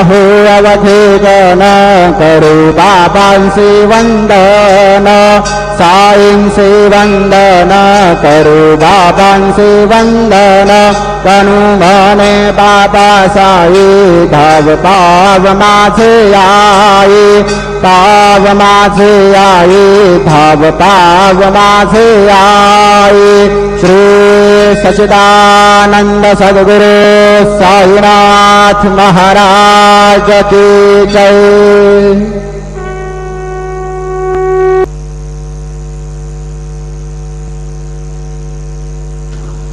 हो अवधेजन करू बाबांसी वंदन, साईंसी वंदन करू बाबांसी वंदन, कनु म्हणे बाबा साई धाव पाव माझे आई, पाव माझे आई धाव पाव माझे आई। श्री सच्चिदानंद सद्गुरु साईनाथ महाराज की जय।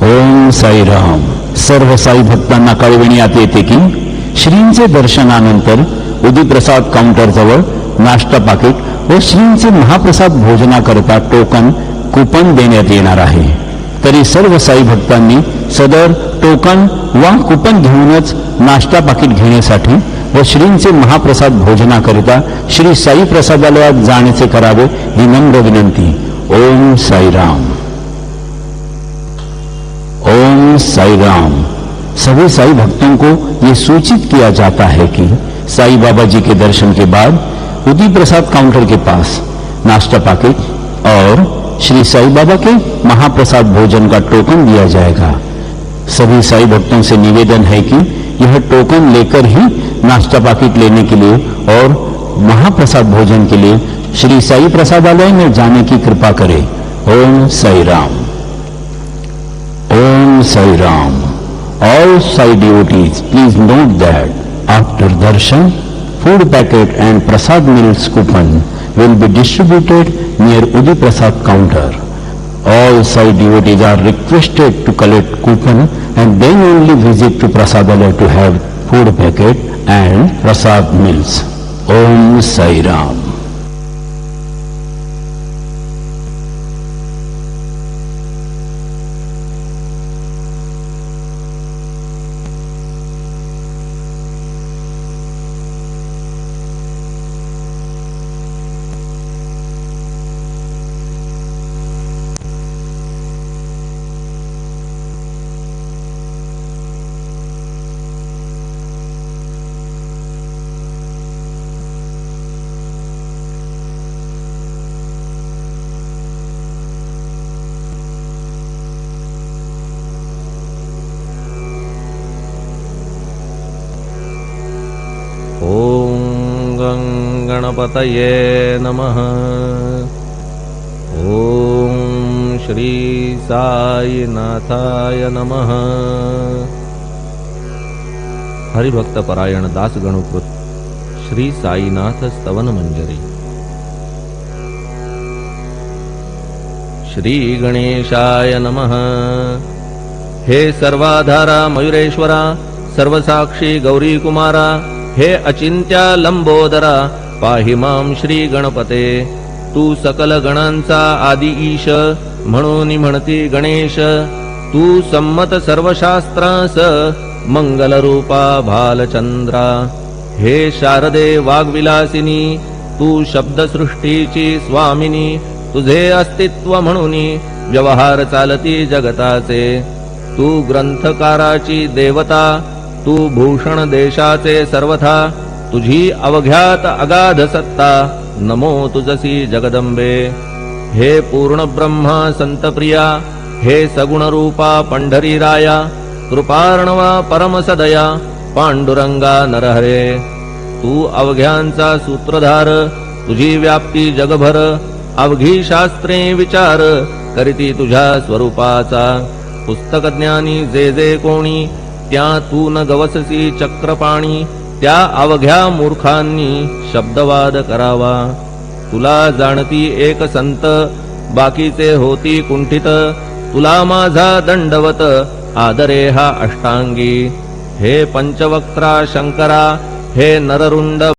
ओम साईराम। सर्व साई भक्तांना कळविण्यात येते की श्रींचे दर्शनानंतर उदीप्रसाद काउंटर जवळ नाश्ता पाकिट व श्रींचे महाप्रसाद भोजनाकरता टोकन कुपन देण्यात येणार आहे। तरी सर्व साई भक्तांनी सदर टोकन वा कुपन घेऊनच नाश्ता पाकिट घेण्यासाठी व श्रींचे महाप्रसाद भोजनाकरिता श्री साई प्रसादालयात जाण्याचे करावे ही नम्र विनंती। ओम साईराम। ओम साईराम। सभी साई भक्तों को ये सूचित किया जाता है कि साई बाबा जी के दर्शन के बाद उदी प्रसाद काउंटर के पास नाश्ता पाकिट और श्री साई बाबा के महाप्रसाद भोजन का टोकन दिया जाएगा। सभी साई भक्तों से निवेदन है कि यह टोकन लेकर ही नाश्ता पाकिट लेने के लिए और महाप्रसाद भोजन के लिए श्री साई प्रसादालय में जाने की कृपा करें। ओम साई राम। ओम Sai Ram. All Sai devotees, please note that after darshan, food packet and prasad meals coupon will be distributed near Udi Prasad counter. All Sai devotees are requested to collect coupon and then only visit to Prasadalaya to have food packet and prasad meals. Om Sai Ram. गणपतये नमः। ओम श्री साईनाथाय नमः। हरिभक्त परायण दास गणुकृत श्री साईनाथ स्तवन मंजरी। श्री गणेशाय नमः। हे सर्वाधारा मयुरेश्वरा, सर्वसाक्षी गौरी कुमारा, हे अचिंत्या लंबोदरा, पाहि मां श्री गणपते। तू सकल गणांचा आदि ईश, म्हणून म्हणती गणेश। तू संमत सर्व शास्त्रांस, मंगल रूपा भालचंद्रा। हे शारदे वाग्विलासिनी, तू शब्दसृष्टीची स्वामिनी। तुझे अस्तित्व म्हणून व्यवहार चालती जगताचे। तू ग्रंथकाराची देवता, तू भूषण देशाचे सर्वथा। तुझी अवघ्यात अगाध सत्ता, नमो तुझसी जगदंबे। हे पूर्ण ब्रह्मा संतप्रिया, हे सगुण रूपा पंढरी राया। कृपार्णवा परम सदया, पांडुरंगा नरहरे। तू अवघ्यांचा सूत्रधार, तुझी व्याप्ती जगभर। अवघी शास्त्रे विचार, करीती तुझ्या स्वरूपाचा। पुस्तक ज्ञानी जे जे कोणी, त्या तू न गवससी चक्रपाणी। त्या अवघ्या मूर्खांनी शब्दवाद करावा। तुला जाणती एक संत, बाकीचे होती कुंठित। तुला माझा दंडवत, आदरे हा अष्टांगी। हे पंचवक्त्रा शंकरा, हे नररुंड